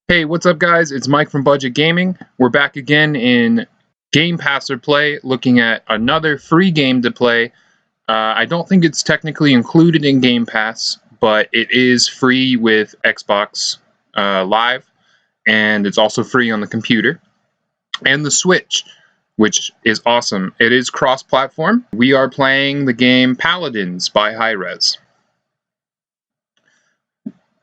Hey, what's up guys? It's Mike from Budget Gaming. We're back again in Game Pass or Play, looking at another free game to play. I don't think it's technically included in Game Pass, but it is free with Xbox Live, and it's also free on the computer and the Switch, which is awesome. It is cross-platform. We are playing the game Paladins by Hi-Rez.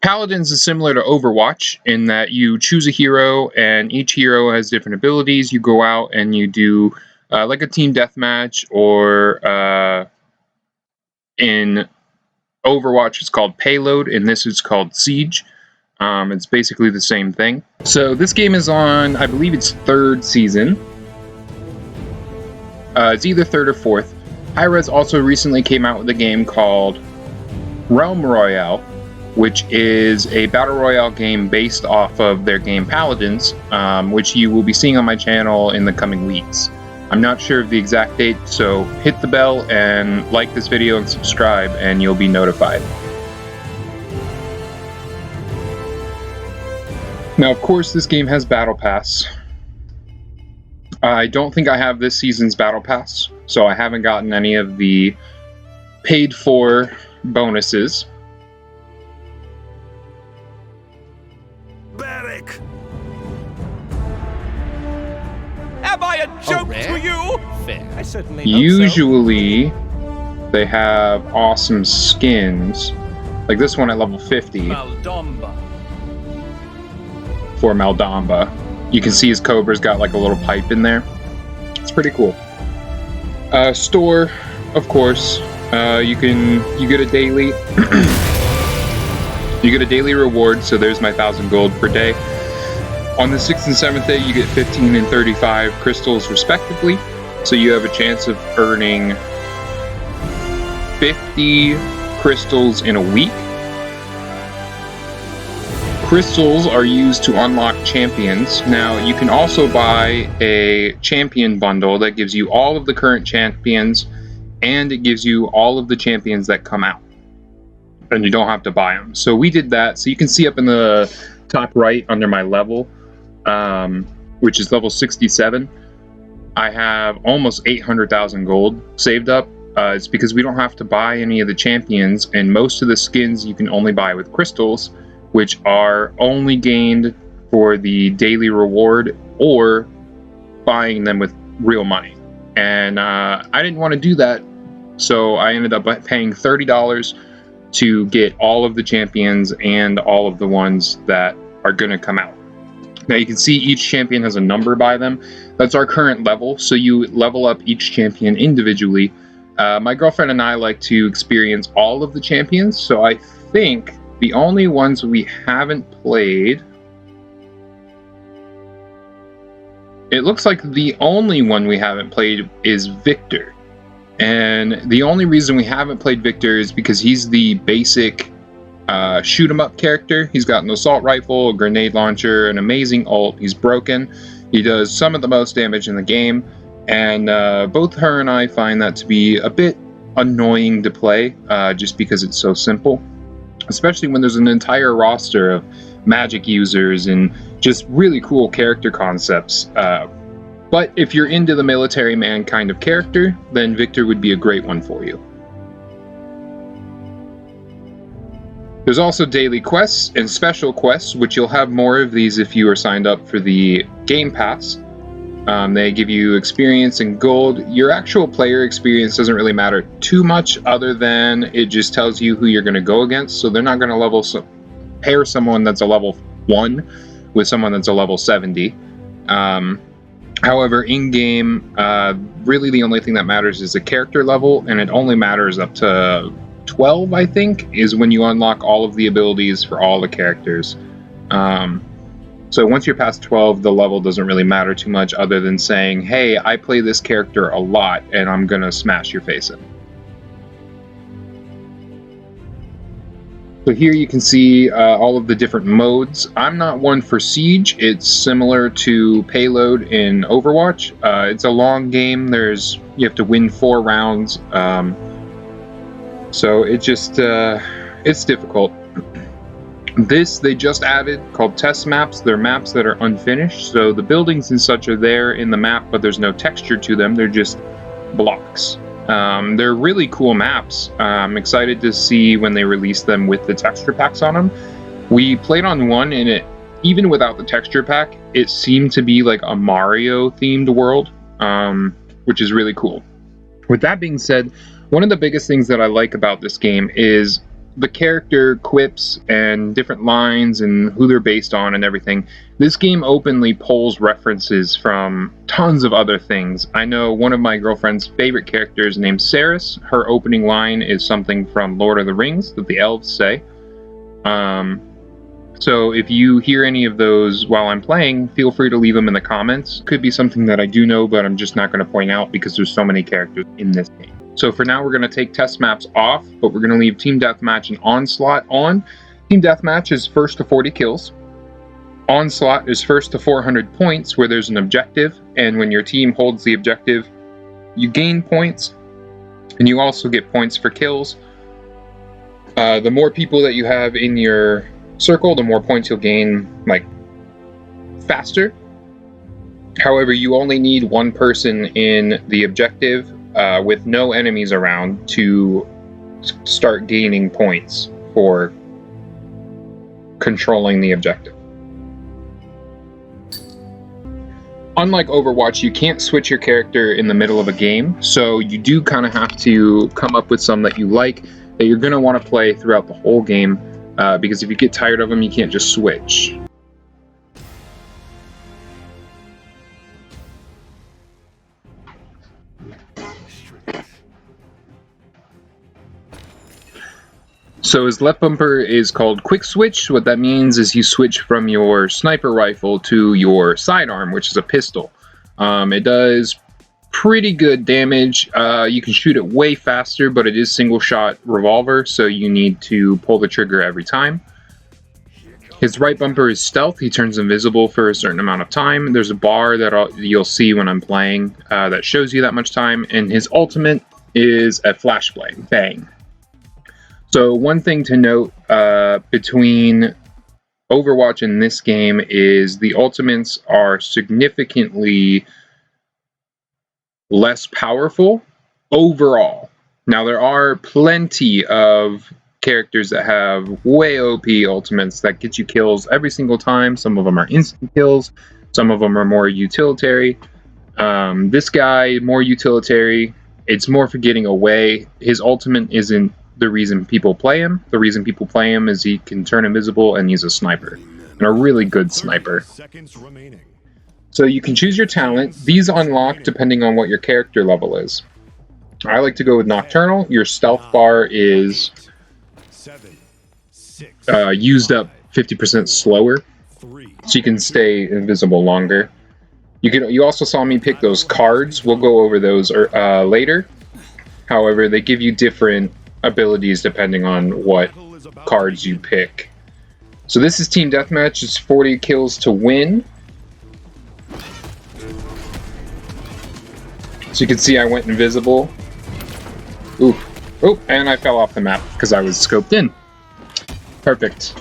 Paladins is similar to Overwatch in that you choose a hero, and each hero has different abilities. You go out and you do like a team deathmatch, or in Overwatch it's called Payload, and this is called Siege. It's basically the same thing. So this game is on, I believe it's third season. It's either third or fourth. Hi-Rez also recently came out with a game called Realm Royale, which is a battle royale game based off of their game Paladins, which you will be seeing on my channel in the coming weeks. I'm not sure of the exact date, so hit the bell and like this video and subscribe and you'll be notified. Now, of course, this game has Battle Pass. I don't think I have this season's Battle Pass, so I haven't gotten any of the paid for bonuses. Am I a joke to you? Fair. I certainly Usually, they have awesome skins. Like this one at level 50 Maldamba. for Maldamba. You can see his Cobra's got like a little pipe in there. It's pretty cool. Store, of course. You get a daily you get a daily reward, so there's my 1,000 gold per day. On the 6th and 7th day, you get 15 and 35 crystals respectively, so you have a chance of earning 50 crystals in a week. Crystals are used to unlock champions. Now, you can also buy a champion bundle that gives you all of the current champions, and it gives you all of the champions that come out, and you don't have to buy them. So we did that. So you can see up in the top right under my level, which is level 67, I have almost 800,000 gold saved up. It's because we don't have to buy any of the champions, and most of the skins you can only buy with crystals, which are only gained for the daily reward or buying them with real money. And I didn't want to do that, so I ended up paying $30 to get all of the champions and all of the ones that are going to come out. Now you can see each champion has a number by them. That's our current level, so you level up each champion individually. My girlfriend and I like to experience all of the champions, so I think the only ones we haven't played... It looks like the only one we haven't played is Victor. And the only reason we haven't played Victor is because he's the basic shoot 'em up character. He's got an assault rifle, a grenade launcher, an amazing ult. He's broken. He does some of the most damage in the game, and both her and I find that to be a bit annoying to play, just because it's so simple, especially when there's an entire roster of magic users and just really cool character concepts. But if you're into the military man kind of character, then Victor would be a great one for you. There's also daily quests and special quests, which you'll have more of these if you are signed up for the Game Pass. They give you experience and gold. Your actual player experience doesn't really matter too much, other than it just tells you who you're going to go against. So they're not going to pair someone that's a level 1 with someone that's a level 70. However, in-game, really the only thing that matters is the character level, and it only matters up to 12, I think, is when you unlock all of the abilities for all the characters. So once you're past 12, the level doesn't really matter too much, other than saying, hey, I play this character a lot, and I'm gonna smash your face in. So here you can see all of the different modes. I'm not one for Siege. It's similar to Payload in Overwatch. It's a long game. You have to win 4 rounds. So it just, it's difficult. This they just added called test maps. They're maps that are unfinished, so the buildings and such are there in the map, but there's no texture to them. They're just blocks. They're really cool maps. I'm excited to see when they release them with the texture packs on them. We played on one, and it, even without the texture pack, it seemed to be like a Mario themed world, which is really cool. With that being said, one of the biggest things that I like about this game is the character quips and different lines and who they're based on and everything. This game openly pulls references from tons of other things. I know one of my girlfriend's favorite characters named Ceres. Her opening line is something from Lord of the Rings that the elves say. So if you hear any of those while I'm playing, feel free to leave them in the comments. Could be something that I do know, but I'm just not going to point out because there's so many characters in this game. So for now, we're going to take test maps off, but we're going to leave Team Deathmatch and Onslaught on. Team Deathmatch is first to 40 kills. Onslaught is first to 400 points, where there's an objective, and when your team holds the objective, you gain points, and you also get points for kills. The more people that you have in your circle, the more points you'll gain, like, faster. However, you only need one person in the objective with no enemies around to start gaining points for controlling the objective. Unlike Overwatch, you can't switch your character in the middle of a game, so you do kind of have to come up with some that you like, that you're going to want to play throughout the whole game, because if you get tired of them, you can't just switch. So his left bumper is called quick switch. What that means is you switch from your sniper rifle to your sidearm, which is a pistol. It does pretty good damage. You can shoot it way faster, but it is single shot revolver, so you need to pull the trigger every time. His right bumper is stealth. He turns invisible for a certain amount of time. There's a bar that you'll see when I'm playing that shows you that much time, and his ultimate is a flashbang. Bang. So one thing to note between Overwatch and this game is the ultimates are significantly less powerful overall. Now, there are plenty of characters that have way OP ultimates that get you kills every single time. Some of them are instant kills. Some of them are more utilitarian. This guy, more utilitarian. It's more for getting away. His ultimate isn't the reason people play him. The reason people play him is he can turn invisible and he's a sniper. And a really good sniper. So you can choose your talent. These unlock depending on what your character level is. I like to go with Nocturnal. Your stealth bar is used up 50% slower, so you can stay invisible longer. You also saw me pick those cards. We'll go over those later. However, they give you different abilities depending on what cards you pick. So this is Team Deathmatch. It's 40 kills to win. So you can see I went invisible. Ooh. Oh, and I fell off the map because I was scoped in. Perfect.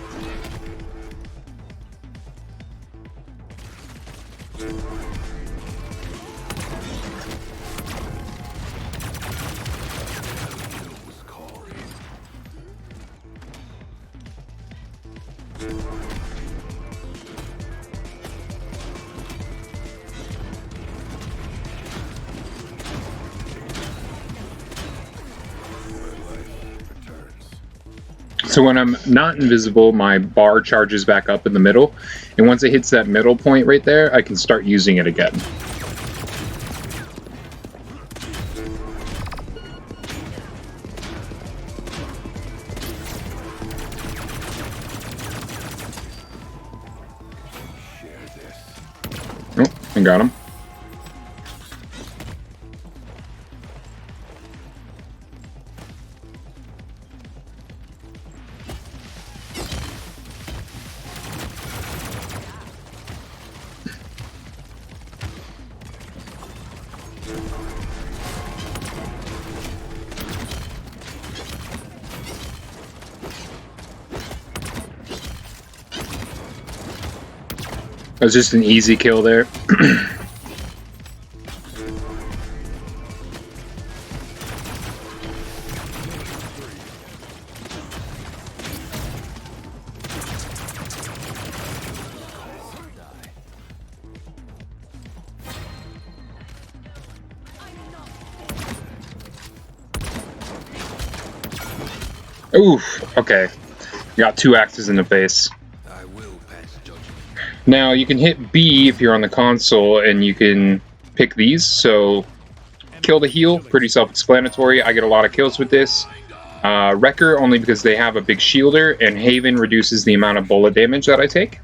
So when I'm not invisible, my bar charges back up in the middle, and once it hits that middle point right there, I can start using it again. Oh, I got him. That was just an easy kill there. Oof, okay. Got 2 axes in the face. Now, you can hit B if you're on the console, and you can pick these. So, kill to heal, pretty self-explanatory. I get a lot of kills with this. Wrecker, only because they have a big shielder, and Haven reduces the amount of bullet damage that I take.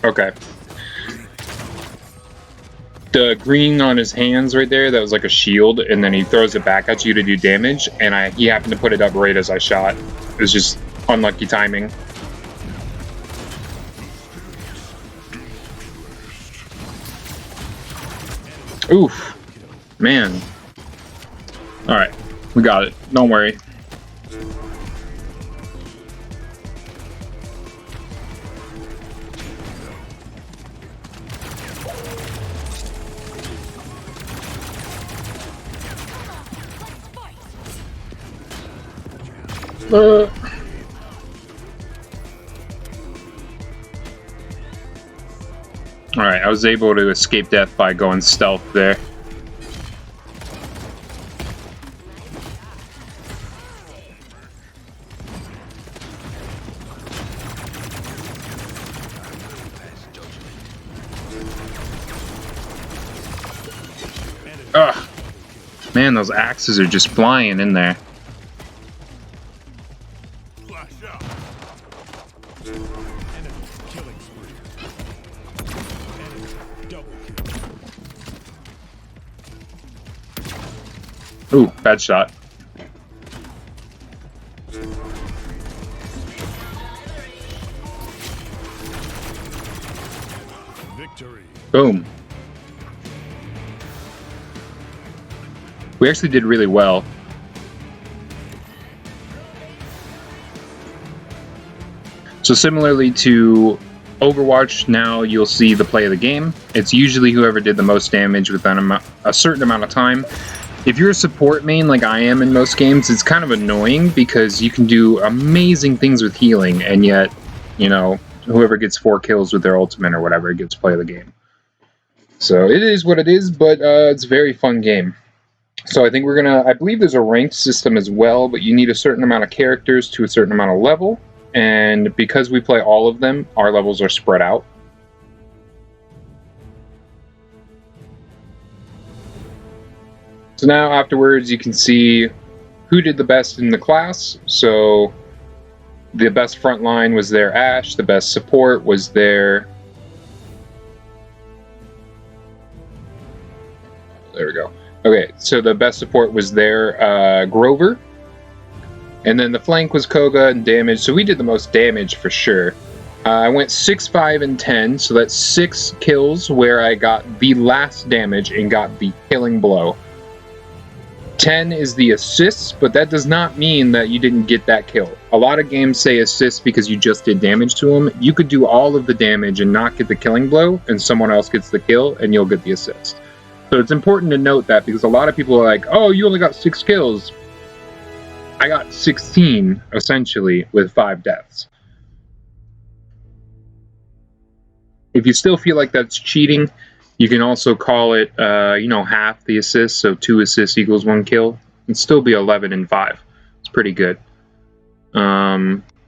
Okay. The green on his hands right there, that was like a shield, and then he throws it back at you to do damage, and he happened to put it up right as I shot. It was just unlucky timing. Oof. Man. Alright, we got it. Don't worry. Alright, I was able to escape death by going stealth there. Ugh. Man, those axes are just flying in there. Ooh, bad shot. Victory. Boom. We actually did really well. So similarly to Overwatch, now you'll see the play of the game. It's usually whoever did the most damage within a certain amount of time. If you're a support main like I am in most games, it's kind of annoying because you can do amazing things with healing, and yet, you know, whoever gets 4 kills with their ultimate or whatever gets play of the game. So it is what it is, but it's a very fun game. So I think we're gonna, I believe there's a ranked system as well, but you need a certain amount of characters to a certain amount of level, and because we play all of them, our levels are spread out. So now afterwards you can see who did the best in the class. So the best frontline was their Ashe, the best support was their... There we go. Okay, so the best support was their Grover. And then the flank was Koga and damage, so we did the most damage for sure. I went 6, 5, and 10, so that's 6 kills where I got the last damage and got the killing blow. 10 is the assists, but that does not mean that you didn't get that kill. A lot of games say assists because you just did damage to them. You could do all of the damage and not get the killing blow, and someone else gets the kill, and you'll get the assist. So it's important to note that because a lot of people are like, oh, you only got 6 kills. I got 16, essentially, with 5 deaths. If you still feel like that's cheating, you can also call it, half the assists, so 2 assists equals 1 kill. It'd still be 11 and 5. It's pretty good.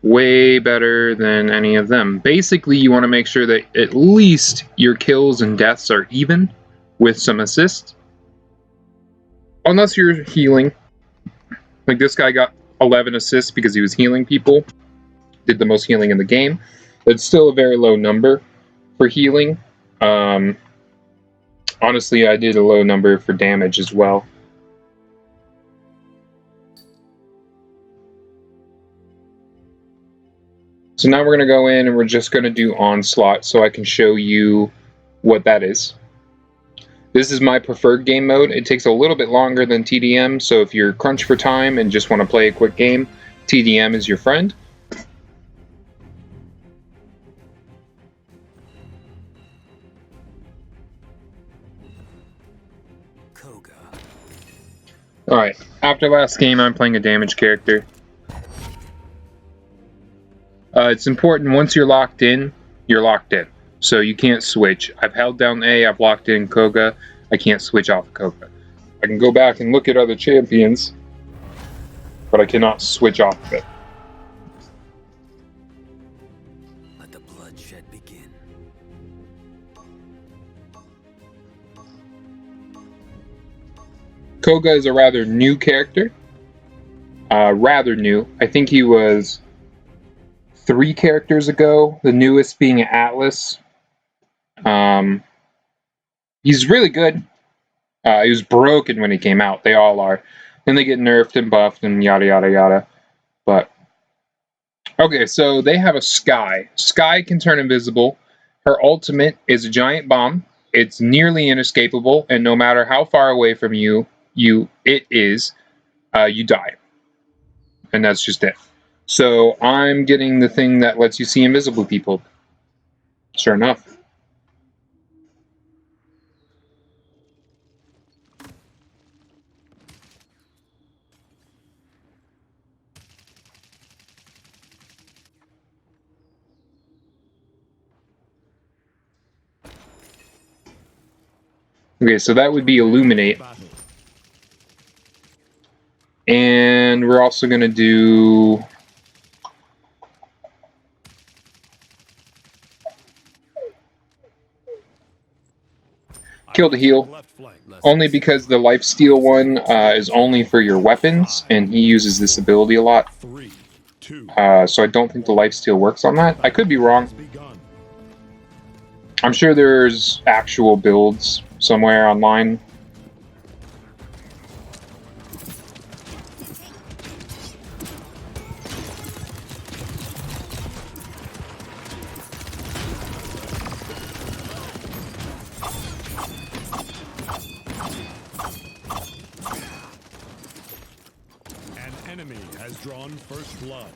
Way better than any of them. Basically, you want to make sure that at least your kills and deaths are even with some assists. Unless you're healing. Like this guy got 11 assists because he was healing people. Did the most healing in the game. It's still a very low number for healing. On Honestly, I did a low number for damage as well. So now we're going to go in and we're just going to do Onslaught so I can show you what that is. This is my preferred game mode. It takes a little bit longer than TDM, so if you're crunched for time and just want to play a quick game, TDM is your friend. Alright, after last game I'm playing a damage character. It's important, once you're locked in, you're locked in. So you can't switch. I've held down A, I've locked in Koga, I can't switch off of Koga. I can go back and look at other champions, but I cannot switch off of it. Let the bloodshed begin. Koga is a rather new character. Rather new. I think he was 3 characters ago, the newest being Atlas. He's really good. He was broken when he came out. They all are. Then they get nerfed and buffed and yada yada yada. But okay, so they have a Sky. Sky can turn invisible. Her ultimate is a giant bomb. It's nearly inescapable, and no matter how far away from you you die. And that's just it. So I'm getting the thing that lets you see invisible people. Sure enough. Okay, so that would be Illuminate. And we're also going to do... Kill to heal. Only because the lifesteal one is only for your weapons, and he uses this ability a lot. So I don't think the lifesteal works on that. I could be wrong. I'm sure there's actual builds somewhere online. An enemy has drawn first blood.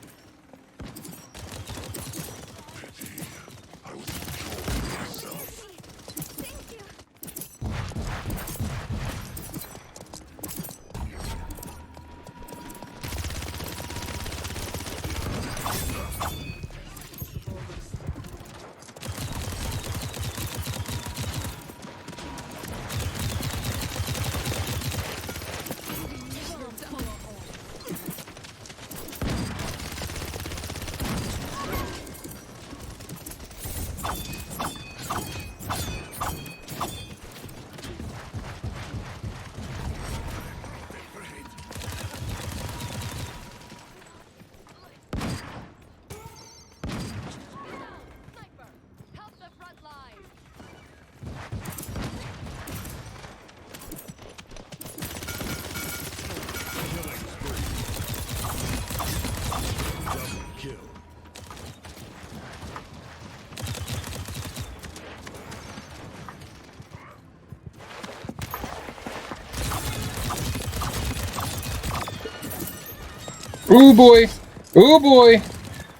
Oh boy! Oh boy!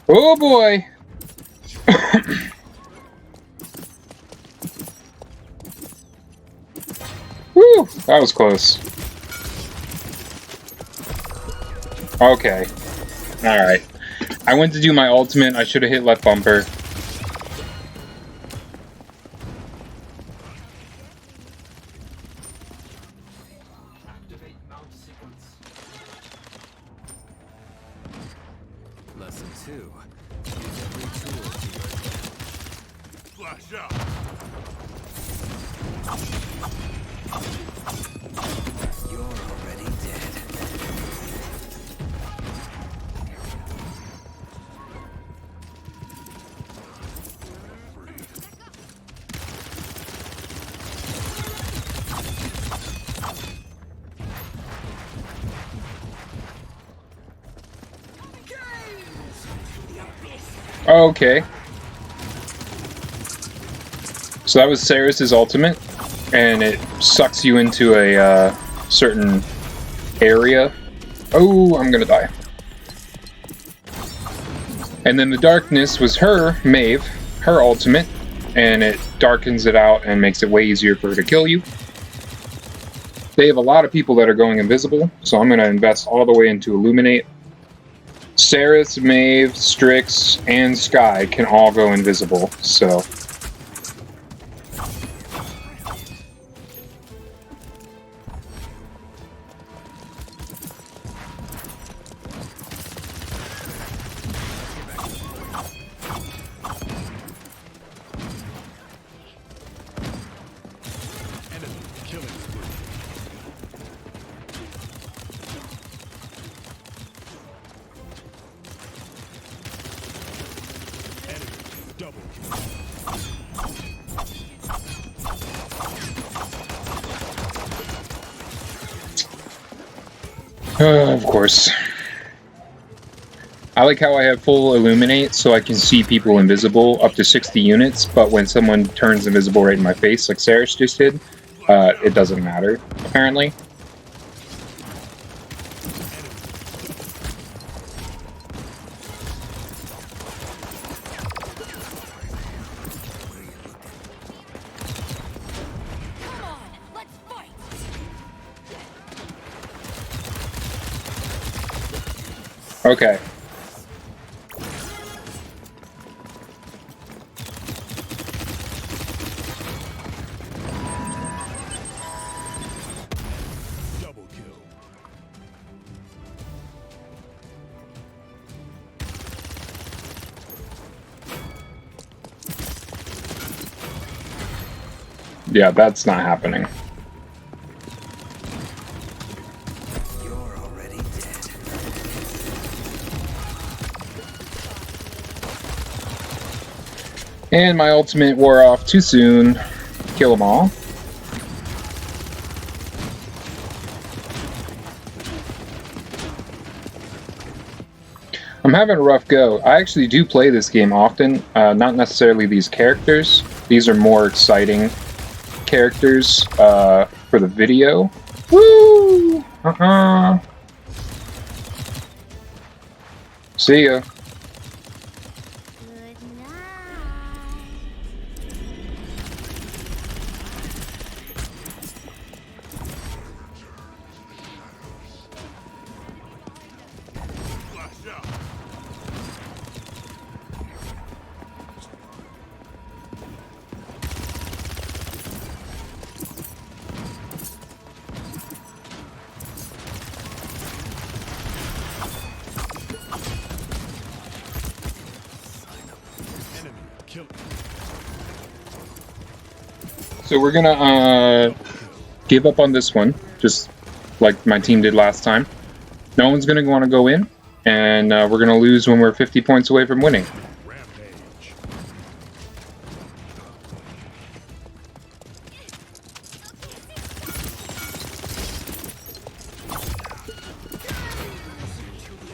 Oh boy! Woo! That was close. Okay. Alright. I went to do my ultimate. I should have hit left bumper. Lesson 2. Use every tool to your advantage. Flash out. You're already dead. Okay. So that was Ceres' ultimate, and it sucks you into a certain area. Oh, I'm gonna die. And then the darkness was her, Maeve, her ultimate, and it darkens it out and makes it way easier for her to kill you. They have a lot of people that are going invisible, so I'm going to invest all the way into Illuminate. Ceres, Maeve, Strix, and Sky can all go invisible, so... Of course. I like how I have full Illuminate, so I can see people invisible up to 60 units, but when someone turns invisible right in my face, like Ceres just did, it doesn't matter, apparently. Okay. Double kill. Yeah, that's not happening. And my ultimate wore off too soon. Kill them all. I'm having a rough go. I actually do play this game often, not necessarily these characters. These are more exciting characters for the video. Woo! See ya. So we're gonna give up on this one, just like my team did last time. No one's gonna want to go in, and we're gonna lose when we're 50 points away from winning. Rampage.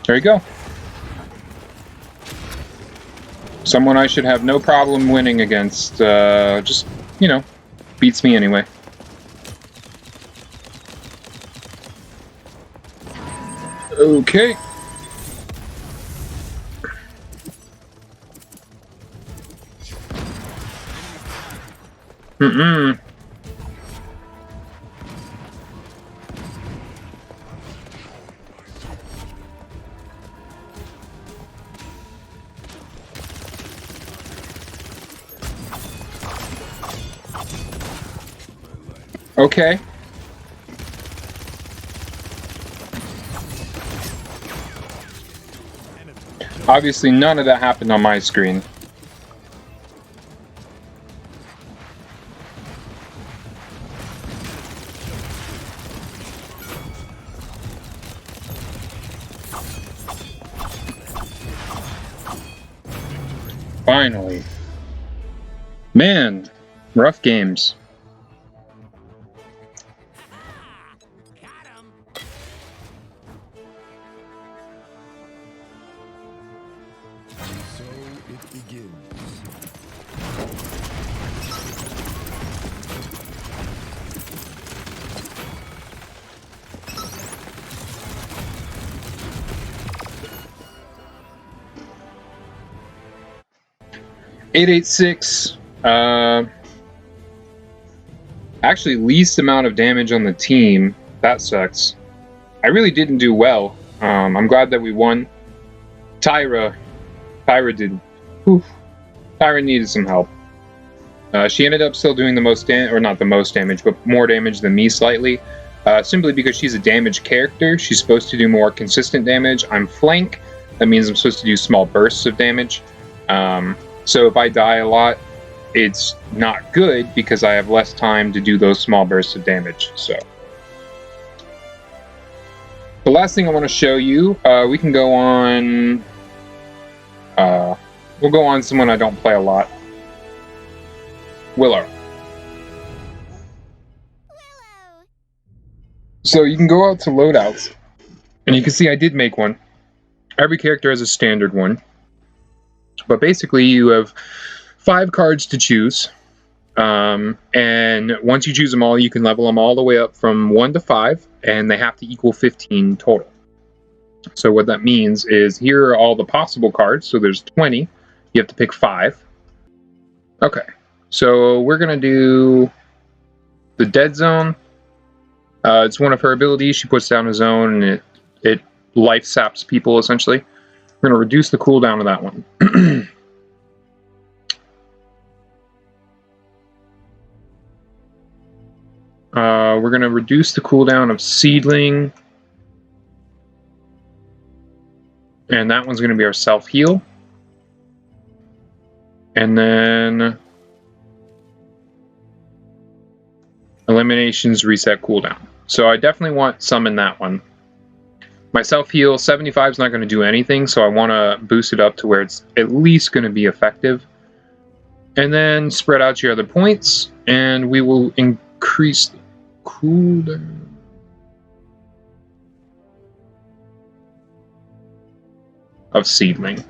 There you go. Someone I should have no problem winning against, just, you know, beats me anyway. Okay. Okay. Obviously, none of that happened on my screen. Finally. Man, rough games. So It begins. $886. Actually, least amount of damage on the team. That sucks. I really didn't do well. I'm glad that we won. Tyra did. Whew. Tyra needed some help. She ended up still doing the most damage, or not the most damage, but more damage than me slightly. Simply because she's a damage character. She's supposed to do more consistent damage. I'm flank. That means I'm supposed to do small bursts of damage. So if I die a lot, it's not good because I have less time to do those small bursts of damage. So the last thing I want to show you, we can go on. We'll go on someone I don't play a lot. Willow. So you can go out to loadouts, and you can see I did make one. Every character has a standard one, but basically you have 5 cards to choose, and once you choose them all, you can level them all the way up from 1 to 5, and they have to equal 15 total. So what that means is here are all the possible cards. So there's 20. You have to pick 5. Okay, so we're gonna do the Dead Zone. It's one of her abilities. She puts down a zone, and it life saps people essentially. We're gonna reduce the cooldown of that one. We're going to reduce the cooldown of Seedling. And that one's going to be our self-heal. And then Eliminations reset cooldown. So I definitely want some in that one. My self-heal, 75 is not going to do anything, so I want to boost it up to where it's at least going to be effective. And then spread out your other points, and we will increase the cooldown of Seedling.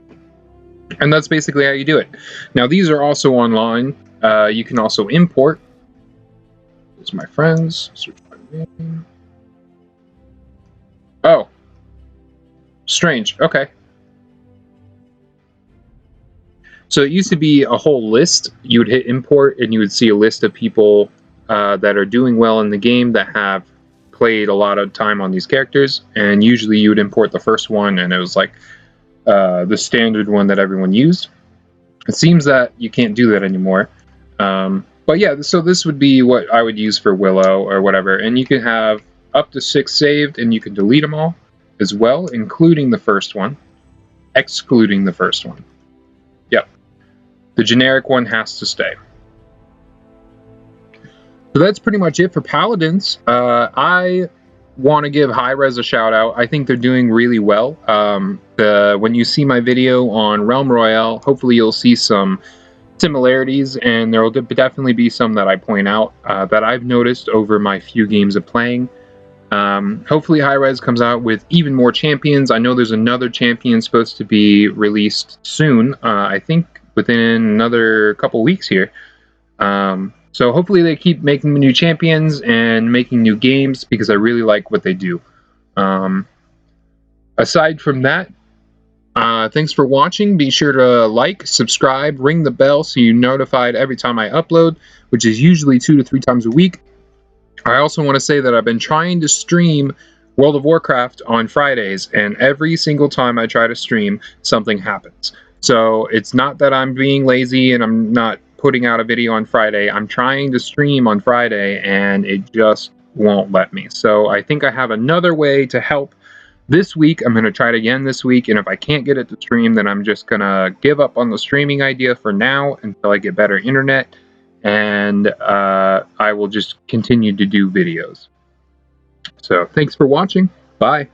And that's basically how you do it. Now these are also online. You can also import. Those are my friends. Search my name. Oh. Strange. Okay. So it used to be a whole list. You would hit import and you would see a list of people that are doing well in the game that have played a lot of time on these characters, and usually you would import the first one, and it was like the standard one that everyone used. It seems that you can't do that anymore. But yeah, so this would be what I would use for Willow or whatever, and you can have up to 6 saved, and you can delete them all as well, including the first one, excluding the first one. Yep. The generic one has to stay. So that's pretty much it for Paladins. I want to give Hi-Rez a shout out. I think they're doing really well. When you see my video on Realm Royale, hopefully you'll see some similarities, and there will definitely be some that I point out that I've noticed over my few games of playing. Hopefully Hi-Rez comes out with even more champions. I know there's another champion supposed to be released soon. I think within another couple weeks here. So hopefully they keep making new champions and making new games, because I really like what they do. Aside from that, thanks for watching. Be sure to like, subscribe, ring the bell so you're notified every time I upload, which is usually 2 to 3 times a week. I also want to say that I've been trying to stream World of Warcraft on Fridays, and every single time I try to stream, something happens. So it's not that I'm being lazy and I'm not putting out a video on Friday. I'm trying to stream on Friday, and it just won't let me. So I think I have another way to help this week. I'm going to try it again this week, and if I can't get it to stream, then I'm just going to give up on the streaming idea for now until I get better internet. And I will just continue to do videos. So thanks for watching. Bye.